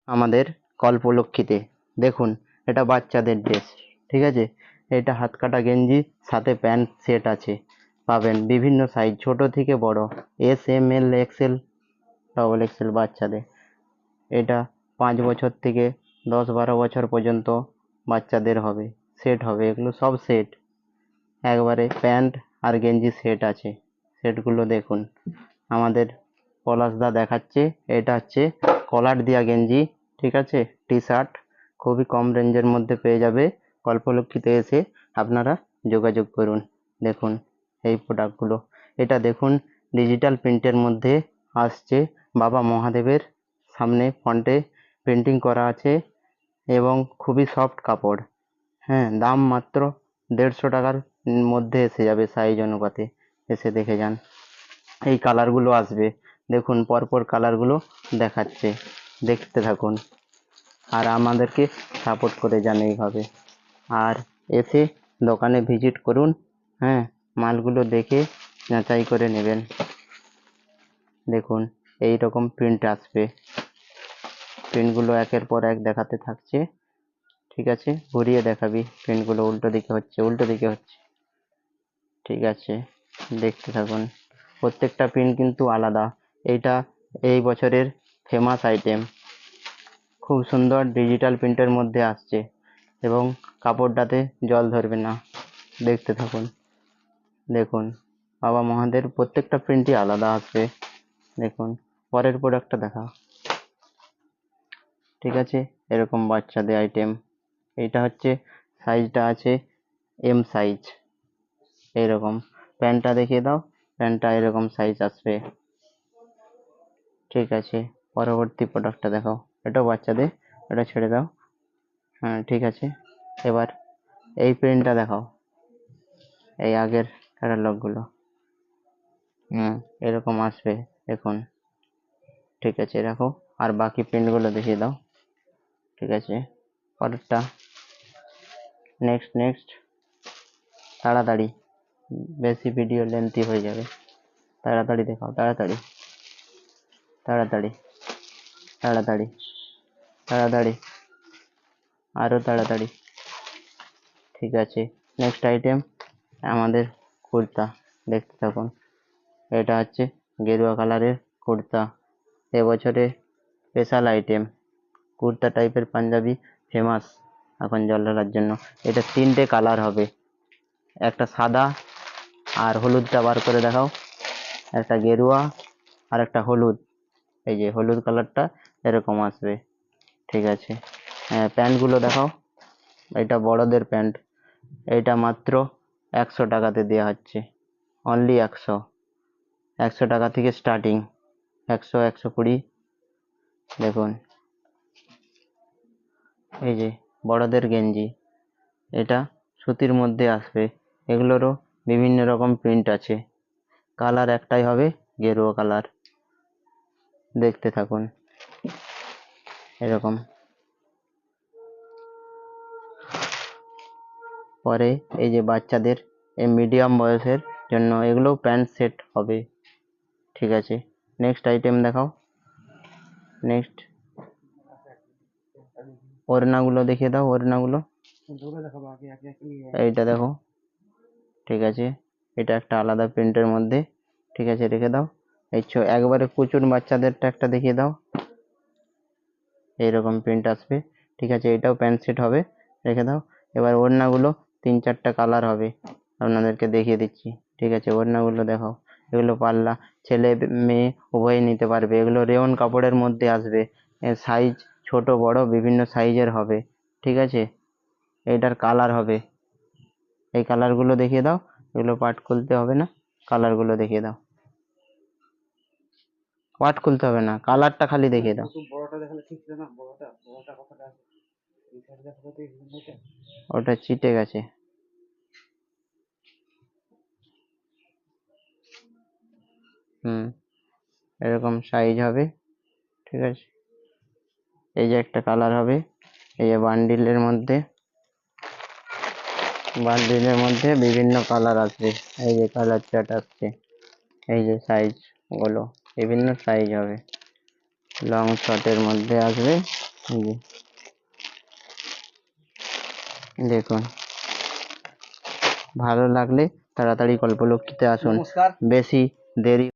আমাদের কল্পলক্ষীতে। দেখুন, এটা বাচ্চাদের ড্রেস, ঠিক আছে। এটা হাত কাটা গেঞ্জি, সাথে প্যান্ট সেট আছে, পাবেন বিভিন্ন সাইজ, ছোট থেকে বড়, এস, এম, এল, এক্সেল, ডবল এক্সেল বাচ্চাদের। এটা 5 বছর থেকে 10-12 বছর পর্যন্ত বাচ্চাদের হবে, সেট হবে, এগুলো সব সেট, একবারে প্যান্ট আর গেঞ্জি সেট আছে। সেটগুলো দেখুন, আমাদের পলাশদা দেখাচ্ছে। এটা হচ্ছে কলার দেওয়া গেঞ্জি, ঠিক আছে, টি শার্ট, খুবই কম রেঞ্জের মধ্যে পেয়ে যাবে। কল্পলক্ষীতে এসে আপনারা যোগাযোগ করুন। দেখুন এই প্রোডাক্টগুলো, এটা দেখুন ডিজিটাল প্রিন্টের মধ্যে আসছে, বাবা মহাদেবের সামনে ফন্টে প্রিন্টিং করা আছে এবং খুবই সফট কাপড়। হ্যাঁ, দাম মাত্র 150 টাকার মধ্যে এসে যাবে, সাইজ অনুপাতে। এসে দেখে যান, এই কালারগুলো আসবে, দেখুন পরপর কালারগুলো দেখাচ্ছে, দেখতে থাকুন আর আমাদেরকে সাপোর্ট করে যান এইভাবে। আর এসে দোকানে ভিজিট করুন, হ্যাঁ, মালগুলো দেখে যাচাই করে নেবেন। দেখুন এই রকম প্রিন্ট আসবে, প্রিন্টগুলো একের পর এক দেখাতে থাকছে, ঠিক আছে। ঘুরিয়ে দেখাবি, প্রিন্টগুলো উল্টো দিকে হচ্ছে, উল্টো দিকে হচ্ছে, ঠিক আছে, দেখতে থাকুন। প্রত্যেকটা প্রিন্ট কিন্তু আলাদা। এইটা এই বছরের ফেমাস আইটেম, খুব সুন্দর ডিজিটাল প্রিন্টের মধ্যে আসছে এবং কাপড়টাতে জল ধরবে না, দেখতে থাকুন। দেখুন বাবা মহাদেব প্রত্যেকটা প্রিন্টই আলাদা আসবে। দেখুন পরের প্রোডাক্টটা দেখা, ঠিক আছে। এরকম বাচ্চাদের আইটেম, এইটা হচ্ছে সাইজটা আছে এম সাইজ, এইরকম। প্যান্টটা দেখিয়ে দাও, প্যান্টটা এরকম সাইজ আসবে, ঠিক আছে। পরবর্তী প্রোডাক্টটা দেখাও, এটাও বাচ্চাদের, এটা ছেড়ে দাও, হ্যাঁ ঠিক আছে। এবার এই প্রিন্টটা দেখাও, এই আগের ক্যাটালগুলো, এরকম আসবে, দেখুন, ঠিক আছে, রাখো। আর বাকি প্রিন্টগুলো দেখিয়ে দাও, ঠিক আছে। পরেরটা, নেক্সট নেক্সট, তাড়াতাড়ি, বেশি ভিডিও লেন্থি হয়ে যাবে, তাড়াতাড়ি দেখাও, তাড়াতাড়ি তাড়াতাড়ি তাড়াতাড়ি তাড়াতাড়ি, আরও তাড়াতাড়ি, ঠিক আছে। নেক্সট আইটেম আমাদের কুর্তা, দেখতে থাকুন। এটা হচ্ছে গেরুয়া কালারের কুর্তা, এবছরে স্পেশাল আইটেম, কুর্তা টাইপের পাঞ্জাবি ফেমাস এখন জল ঢালার জন্য। এটা 3টে কালার হবে, একটা সাদা আর হলুদটা বার করে দেখাও, একটা গেরুয়া আর একটা হলুদ, এই যে হলুদ কালারটা এরকম আসবে, ঠিক আছে। প্যান্টগুলো দেখাও, এটা বড়দের প্যান্ট, এইটা মাত্র 100 টাকাতে দেওয়া হচ্ছে, অনলি 100 টাকা থেকে স্টার্টিং, 100, 120, দেখুন। এই যে বড়দের গেঞ্জি, এটা সুতির মধ্যে আসবে, এগুলোরও বিভিন্ন রকম প্রিন্ট আছে, কালার একটাই হবে, গেরুয়া কালার, দেখতে থাকুন এরকম। পরে এই যে বাচ্চাদের, এই মিডিয়াম বয়সের জন্য এগুলো প্যান্ট সেট হবে, ঠিক আছে। নেক্সট আইটেম দেখাও, নেক্সট ওড়নাগুলো দেখিয়ে দাও, ওড়নাগুলো, এইটা দেখো, ঠিক আছে। এটা একটা আলাদা প্রিন্টের মধ্যে, ঠিক আছে, রেখে দাও। এই একবারে প্রচুর বাচ্চাদেরটা একটা দেখিয়ে দাও, এইরকম প্রিন্ট আসবে, ঠিক আছে, এটাও প্যান্ট সেট হবে, রেখে দাও। এবার ওড়নাগুলো 3-4টা কালার হবে, আপনাদেরকে দেখিয়ে দিচ্ছি, ঠিক আছে। ওড়নাগুলো দেখাও, এগুলো পাল্লা, ছেলে মেয়ে উভয়ই নিতে পারবে, এগুলো রেয়ন কাপড়ের মধ্যে আসবে, এর সাইজ ছোট বড় বিভিন্ন সাইজের হবে, ঠিক আছে। এইটার কালার হবে, এই কালারগুলো দেখিয়ে দাও, এগুলো পাট খুলতে হবে না, কালারগুলো দেখিয়ে দাও, পাট খুলতে হবে না, কালারটা খালি দেখিয়ে দাও। ওটা চিটে গেছে, এরকম সাইজ হবে, ঠিক আছে। এই যে একটা কালার হবে, এই যে বান্ডিলের মধ্যে বিভিন্ন কালার আসবে, এই যে কালার চার্ট আসছে, এই যে সাইজ গুলো বিভিন্ন সাইজ হবে, লং শর্টের মধ্যে আসবে, এই যে দেখুন, ভালো লাগলে তাড়াতাড়ি কল্পলক্ষীতে আসুন। বেশি দেরি